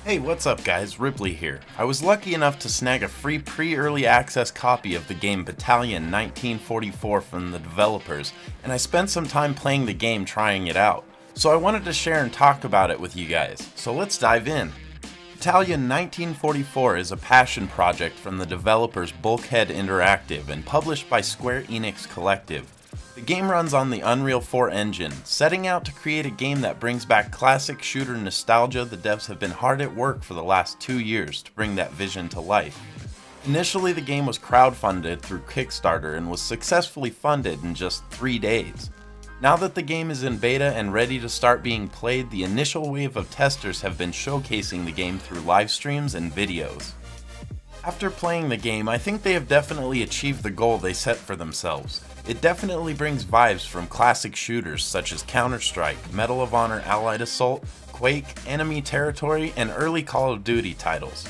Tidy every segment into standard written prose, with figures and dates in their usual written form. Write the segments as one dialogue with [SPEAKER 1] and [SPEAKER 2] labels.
[SPEAKER 1] Hey, what's up guys, Ripley here. I was lucky enough to snag a free pre-early access copy of the game Battalion 1944 from the developers, and I spent some time playing the game trying it out. So I wanted to share and talk about it with you guys, so let's dive in. Battalion 1944 is a passion project from the developers Bulkhead Interactive and published by Square Enix Collective. The game runs on the Unreal 4 engine. Setting out to create a game that brings back classic shooter nostalgia, the devs have been hard at work for the last 2 years to bring that vision to life. Initially, the game was crowdfunded through Kickstarter and was successfully funded in just 3 days. Now that the game is in beta and ready to start being played, the initial wave of testers have been showcasing the game through live streams and videos. After playing the game, I think they have definitely achieved the goal they set for themselves. It definitely brings vibes from classic shooters such as Counter-Strike, Medal of Honor Allied Assault, Quake, Enemy Territory, and early Call of Duty titles.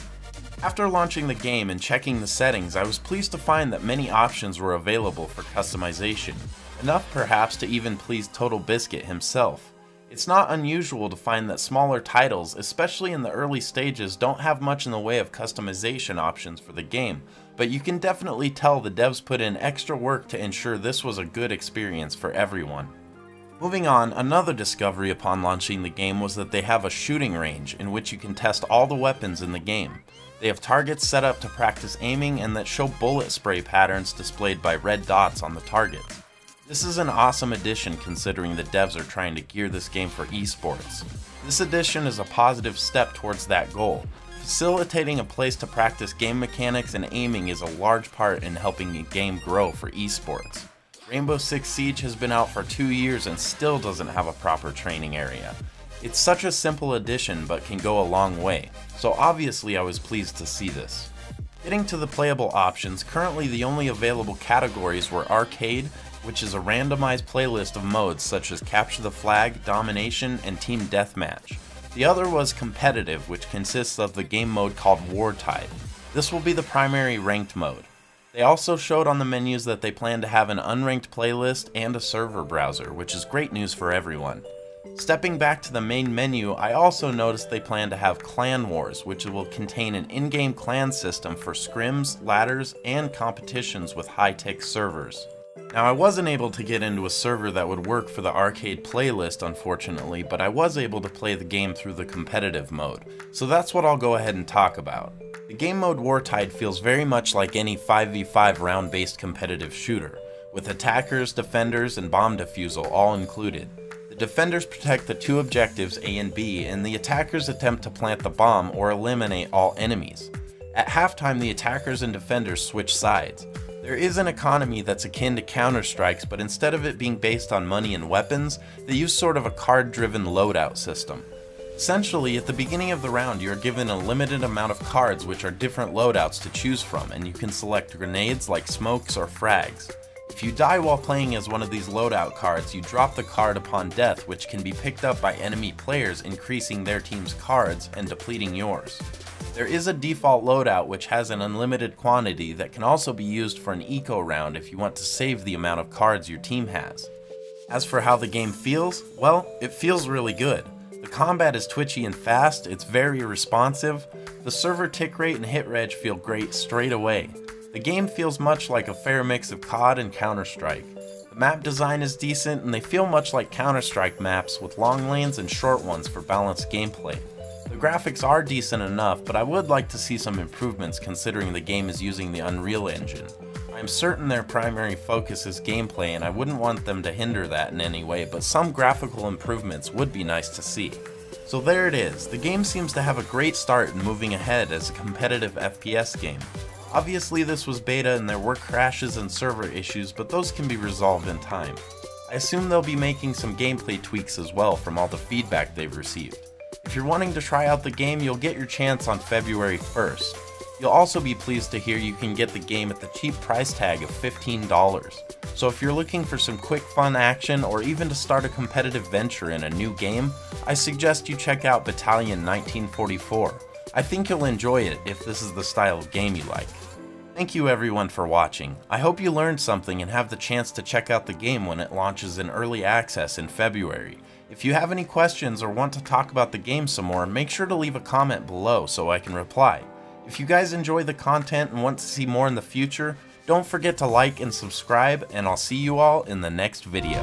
[SPEAKER 1] After launching the game and checking the settings, I was pleased to find that many options were available for customization, enough perhaps to even please Total Biscuit himself. It's not unusual to find that smaller titles, especially in the early stages, don't have much in the way of customization options for the game, but you can definitely tell the devs put in extra work to ensure this was a good experience for everyone. Moving on, another discovery upon launching the game was that they have a shooting range in which you can test all the weapons in the game. They have targets set up to practice aiming and that show bullet spray patterns displayed by red dots on the targets. This is an awesome addition considering the devs are trying to gear this game for esports. This addition is a positive step towards that goal. Facilitating a place to practice game mechanics and aiming is a large part in helping a game grow for esports. Rainbow Six Siege has been out for 2 years and still doesn't have a proper training area. It's such a simple addition but can go a long way, so obviously I was pleased to see this. Getting to the playable options, currently the only available categories were Arcade, which is a randomized playlist of modes such as Capture the Flag, Domination, and Team Deathmatch. The other was Competitive, which consists of the game mode called Wartide. This will be the primary ranked mode. They also showed on the menus that they plan to have an unranked playlist and a server browser, which is great news for everyone. Stepping back to the main menu, I also noticed they plan to have Clan Wars, which will contain an in-game clan system for scrims, ladders, and competitions with high-tech servers. Now, I wasn't able to get into a server that would work for the arcade playlist, unfortunately, but I was able to play the game through the competitive mode, so that's what I'll go ahead and talk about. The game mode Wartide feels very much like any 5v5 round-based competitive shooter, with attackers, defenders, and bomb defusal all included. The defenders protect the two objectives A and B, and the attackers attempt to plant the bomb or eliminate all enemies. At halftime, the attackers and defenders switch sides. There is an economy that's akin to Counter-Strike's, but instead of it being based on money and weapons, they use sort of a card-driven loadout system. Essentially, at the beginning of the round, you are given a limited amount of cards which are different loadouts to choose from, and you can select grenades like smokes or frags. If you die while playing as one of these loadout cards, you drop the card upon death, which can be picked up by enemy players, increasing their team's cards and depleting yours. There is a default loadout which has an unlimited quantity that can also be used for an eco round if you want to save the amount of cards your team has. As for how the game feels, well, it feels really good. The combat is twitchy and fast, it's very responsive, the server tick rate and hit reg feel great straight away. The game feels much like a fair mix of COD and Counter-Strike. The map design is decent and they feel much like Counter-Strike maps with long lanes and short ones for balanced gameplay. The graphics are decent enough, but I would like to see some improvements considering the game is using the Unreal Engine. I am certain their primary focus is gameplay and I wouldn't want them to hinder that in any way, but some graphical improvements would be nice to see. So there it is, the game seems to have a great start in moving ahead as a competitive FPS game. Obviously this was beta and there were crashes and server issues, but those can be resolved in time. I assume they'll be making some gameplay tweaks as well from all the feedback they've received. If you're wanting to try out the game, you'll get your chance on February 1st. You'll also be pleased to hear you can get the game at the cheap price tag of $15. So if you're looking for some quick fun action or even to start a competitive venture in a new game, I suggest you check out Battalion 1944. I think you'll enjoy it if this is the style of game you like. Thank you everyone for watching. I hope you learned something and have the chance to check out the game when it launches in early access in February. If you have any questions or want to talk about the game some more, make sure to leave a comment below so I can reply. If you guys enjoy the content and want to see more in the future, don't forget to like and subscribe, and I'll see you all in the next video.